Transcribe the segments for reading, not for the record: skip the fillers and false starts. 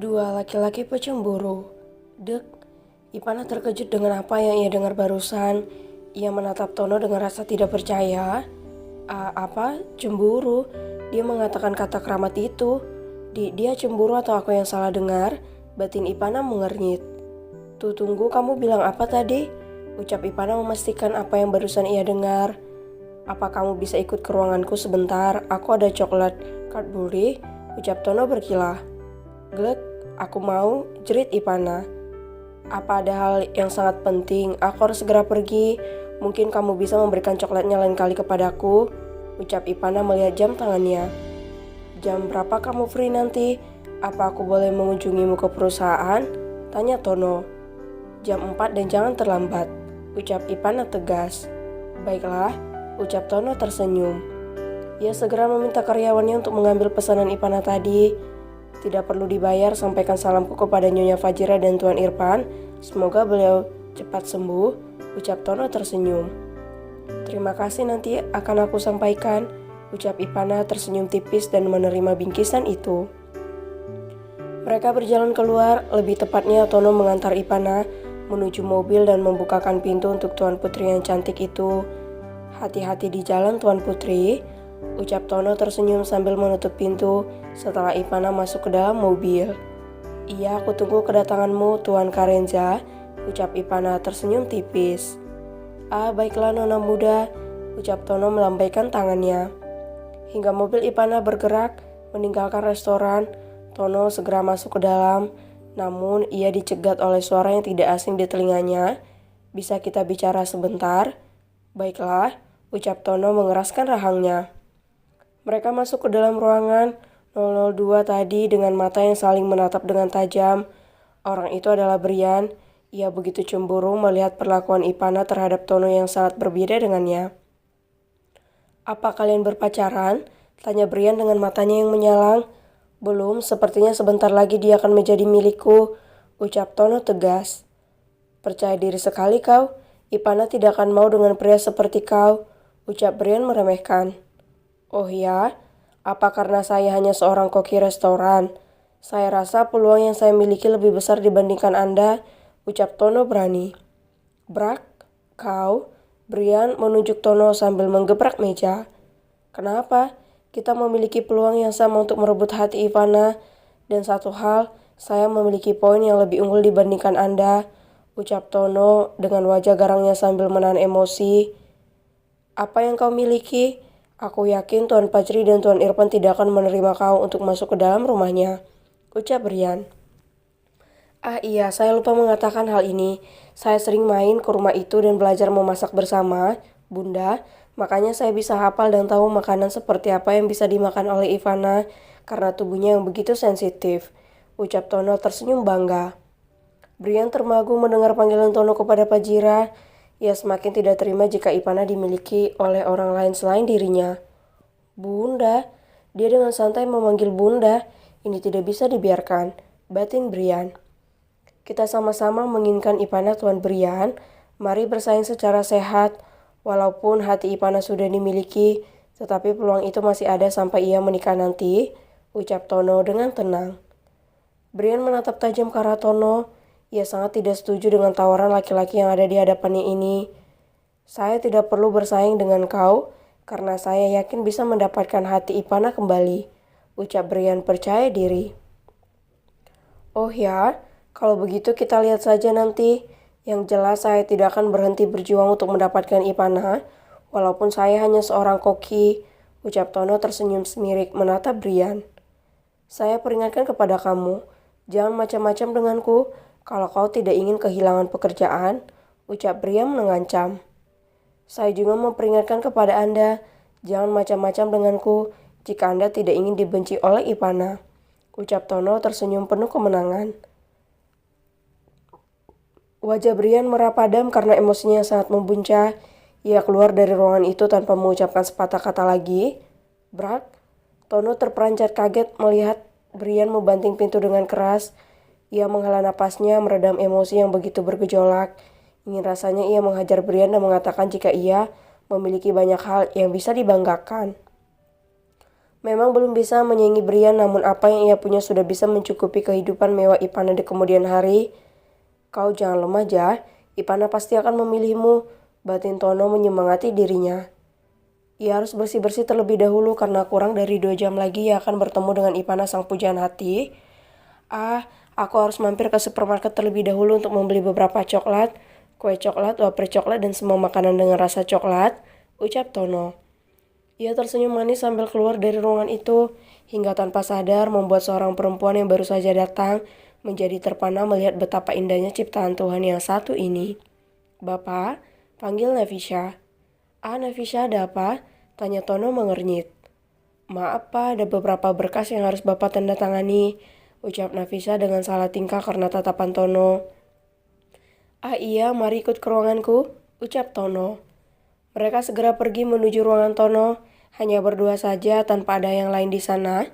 Dua laki-laki pecemburu. Dek, Ipana terkejut dengan apa yang ia dengar barusan. Ia menatap Tono dengan rasa tidak percaya. Apa? Cemburu? Dia mengatakan kata keramat itu. Dia cemburu atau aku yang salah dengar? Batin Ipana mengernyit. Tuh tunggu, kamu bilang apa tadi? Ucap Ipana memastikan apa yang barusan ia dengar. Apa kamu bisa ikut ke ruanganku sebentar? Aku ada coklat Cadbury, ucap Tono berkilah. Glek, aku mau, jerit Ipana. Apa ada hal yang sangat penting? Aku harus segera pergi. Mungkin kamu bisa memberikan coklatnya lain kali kepadaku, ucap Ipana melihat jam tangannya. Jam berapa kamu free nanti? Apa aku boleh mengunjungimu ke perusahaan? Tanya Tono. Jam 4 dan jangan terlambat, ucap Ipana tegas. Baiklah, ucap Tono tersenyum. Ia segera meminta karyawannya untuk mengambil pesanan Ipana tadi. Tidak perlu dibayar, sampaikan salamku kepada Nyonya Fajira dan Tuan Irfan. Semoga beliau cepat sembuh, ucap Tono tersenyum. Terima kasih, nanti akan aku sampaikan, ucap Ipana tersenyum tipis dan menerima bingkisan itu. Mereka berjalan keluar, lebih tepatnya Tono mengantar Ipana menuju mobil dan membukakan pintu untuk Tuan Putri yang cantik itu. Hati-hati di jalan, Tuan Putri, ucap Tono tersenyum sambil menutup pintu setelah Ipana masuk ke dalam mobil. Iya, aku tunggu kedatanganmu, Tuan Karenza, ucap Ipana tersenyum tipis. Baiklah Nona muda, ucap Tono melambaikan tangannya. Hingga mobil Ipana bergerak meninggalkan restoran, Tono segera masuk ke dalam, namun ia dicegat oleh suara yang tidak asing di telinganya. Bisa kita bicara sebentar? Baiklah, ucap Tono mengeraskan rahangnya. Mereka masuk ke dalam ruangan 002 tadi dengan mata yang saling menatap dengan tajam. Orang itu adalah Brian. Ia begitu cemburu melihat perlakuan Ipana terhadap Tono yang sangat berbeda dengannya. Apa kalian berpacaran? Tanya Brian dengan matanya yang menyalang. Belum, sepertinya sebentar lagi dia akan menjadi milikku, ucap Tono tegas. Percaya diri sekali kau, Ipana tidak akan mau dengan pria seperti kau, ucap Brian meremehkan. Oh ya, apa karena saya hanya seorang koki restoran? Saya rasa peluang yang saya miliki lebih besar dibandingkan Anda, ucap Tono berani. Brak, kau? Brian menunjuk Tono sambil menggebrak meja. Kenapa? Kita memiliki peluang yang sama untuk merebut hati Ipana. Dan satu hal, saya memiliki poin yang lebih unggul dibandingkan Anda, ucap Tono dengan wajah garangnya sambil menahan emosi. Apa yang kau miliki? Aku yakin Tuan Fajri dan Tuan Irfan tidak akan menerima kau untuk masuk ke dalam rumahnya, ucap Brian. Iya, saya lupa mengatakan hal ini. Saya sering main ke rumah itu dan belajar memasak bersama, Bunda. Makanya saya bisa hafal dan tahu makanan seperti apa yang bisa dimakan oleh Ivana karena tubuhnya yang begitu sensitif, ucap Tono tersenyum bangga. Brian termagu mendengar panggilan Tono kepada Fajira. Ia semakin tidak terima jika Ipana dimiliki oleh orang lain selain dirinya. Bunda, dia dengan santai memanggil Bunda. Ini tidak bisa dibiarkan, batin Brian. Kita sama-sama menginginkan Ipana, Tuan Brian. Mari bersaing secara sehat. Walaupun hati Ipana sudah dimiliki, tetapi peluang itu masih ada sampai ia menikah nanti, ucap Tono dengan tenang. Brian menatap tajam ke arah Tono. Ia sangat tidak setuju dengan tawaran laki-laki yang ada di hadapannya ini. Saya tidak perlu bersaing dengan kau, karena saya yakin bisa mendapatkan hati Ipana kembali, ucap Brian percaya diri. Oh ya, kalau begitu kita lihat saja nanti. Yang jelas saya tidak akan berhenti berjuang untuk mendapatkan Ipana, walaupun saya hanya seorang koki, ucap Tono tersenyum semirik menatap Brian. Saya peringatkan kepada kamu, jangan macam-macam denganku. Kalau kau tidak ingin kehilangan pekerjaan, ucap Brian mengancam. Saya juga memperingatkan kepada Anda, jangan macam-macam denganku jika Anda tidak ingin dibenci oleh Ipana, ucap Tono tersenyum penuh kemenangan. Wajah Brian merah padam karena emosinya sangat membuncah. Ia keluar dari ruangan itu tanpa mengucapkan sepatah kata lagi. Brak, Tono terperanjat kaget melihat Brian membanting pintu dengan keras. Ia menghela napasnya meredam emosi yang begitu bergejolak. Ingin rasanya ia menghajar Brian dan mengatakan jika ia memiliki banyak hal yang bisa dibanggakan. Memang belum bisa menyaingi Brian, namun apa yang ia punya sudah bisa mencukupi kehidupan mewah Ipana di kemudian hari. Kau jangan lemah, Jah. Ipana pasti akan memilihmu, batin Tono menyemangati dirinya. Ia harus bersih-bersih terlebih dahulu karena kurang dari 2 jam lagi ia akan bertemu dengan Ipana sang pujaan hati. Aku harus mampir ke supermarket terlebih dahulu untuk membeli beberapa coklat, kue coklat, wafer coklat, dan semua makanan dengan rasa coklat, ucap Tono. Ia tersenyum manis sambil keluar dari ruangan itu, hingga tanpa sadar membuat seorang perempuan yang baru saja datang menjadi terpana melihat betapa indahnya ciptaan Tuhan yang satu ini. Bapak, panggil Nafisha. Nafisha, ada apa? Tanya Tono mengernyit. Maaf Pak, ada beberapa berkas yang harus Bapak tanda tangani, ucap Nafisha dengan salah tingkah karena tatapan Tono. Iya, mari ikut ke ruanganku, ucap Tono. Mereka segera pergi menuju ruangan Tono, hanya berdua saja tanpa ada yang lain di sana.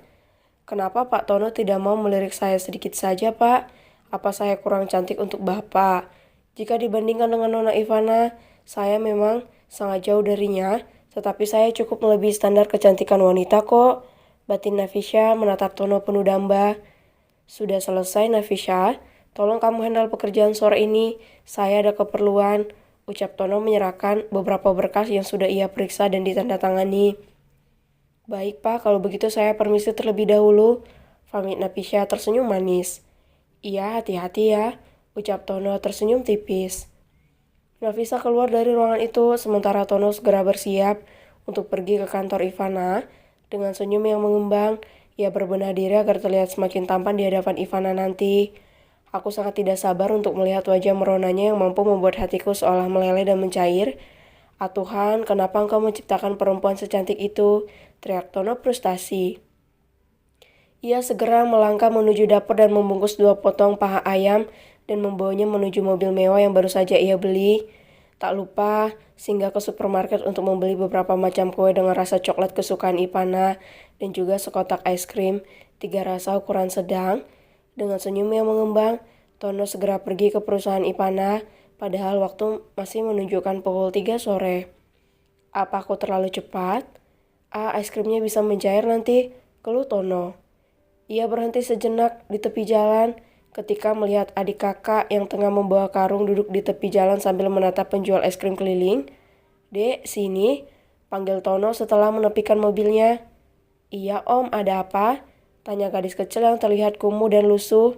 Kenapa Pak Tono tidak mau melirik saya sedikit saja, Pak? Apa saya kurang cantik untuk Bapak? Jika dibandingkan dengan Nona Ivana, saya memang sangat jauh darinya, tetapi saya cukup melebihi standar kecantikan wanita kok. Batin Nafisha menatap Tono penuh damba. Sudah selesai Nafisha, tolong kamu handle pekerjaan sore ini, saya ada keperluan, ucap Tono menyerahkan beberapa berkas yang sudah ia periksa dan ditandatangani. Baik Pak, kalau begitu saya permisi terlebih dahulu, pamit Nafisha tersenyum manis. Iya, hati-hati ya, ucap Tono tersenyum tipis. Nafisha keluar dari ruangan itu, sementara Tono segera bersiap untuk pergi ke kantor Ivana. Dengan senyum yang mengembang, ia berbenah diri agar terlihat semakin tampan di hadapan Ivana nanti. Aku sangat tidak sabar untuk melihat wajah meronanya yang mampu membuat hatiku seolah meleleh dan mencair. Tuhan, kenapa engkau menciptakan perempuan secantik itu? Teriak Tono frustasi. Ia segera melangkah menuju dapur dan membungkus 2 potong paha ayam dan membawanya menuju mobil mewah yang baru saja ia beli. Tak lupa singgah ke supermarket untuk membeli beberapa macam kue dengan rasa coklat kesukaan Ipana dan juga sekotak es krim 3 rasa ukuran sedang. Dengan senyum yang mengembang, Tono segera pergi ke perusahaan Ipana, padahal waktu masih menunjukkan pukul 3 sore. Apa aku terlalu cepat? Es krimnya bisa mencair nanti, keluh Tono. Ia berhenti sejenak di tepi jalan ketika melihat adik kakak yang tengah membawa karung duduk di tepi jalan sambil menatap penjual es krim keliling. Dek, sini, panggil Tono setelah menepikan mobilnya. Iya Om, ada apa? Tanya gadis kecil yang terlihat kumuh dan lusuh.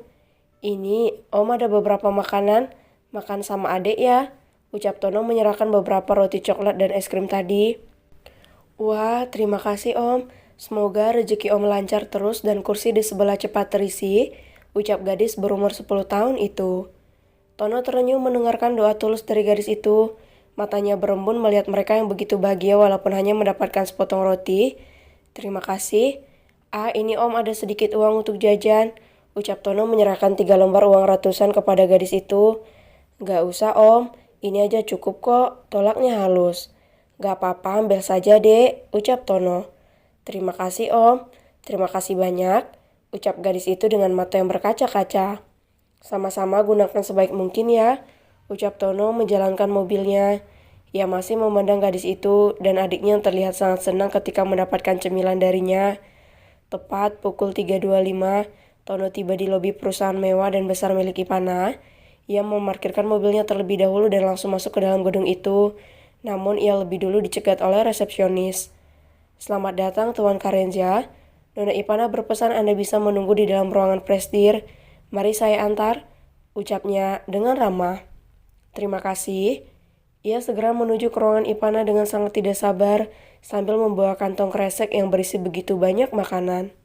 Ini, Om ada beberapa makanan, makan sama adek ya, ucap Tono menyerahkan beberapa roti coklat dan es krim tadi. Wah, terima kasih Om. Semoga rezeki Om lancar terus dan kursi di sebelah cepat terisi, ucap gadis berumur 10 tahun itu. Tono terenyuh mendengarkan doa tulus dari gadis itu. Matanya berembun melihat mereka yang begitu bahagia walaupun hanya mendapatkan sepotong roti. Terima kasih. Ini Om ada sedikit uang untuk jajan, ucap Tono menyerahkan 3 lembar uang ratusan kepada gadis itu. Gak usah Om, ini aja cukup kok, tolaknya halus. Gak apa-apa, ambil saja dek, ucap Tono. Terima kasih Om, terima kasih banyak, ucap gadis itu dengan mata yang berkaca-kaca. Sama-sama gunakan sebaik mungkin ya, ucap Tono menjalankan mobilnya. Ia masih memandang gadis itu dan adiknya yang terlihat sangat senang ketika mendapatkan cemilan darinya. Tepat pukul 3.25, Tono tiba di lobi perusahaan mewah dan besar milik Ipana. Ia memarkirkan mobilnya terlebih dahulu dan langsung masuk ke dalam gedung itu. Namun ia lebih dulu dicegat oleh resepsionis. Selamat datang Tuan Karenja. Nona Ipana berpesan Anda bisa menunggu di dalam ruangan presdir. Mari saya antar, ucapnya dengan ramah. Terima kasih. Ia segera menuju ke ruangan Ipana dengan sangat tidak sabar sambil membawa kantong kresek yang berisi begitu banyak makanan.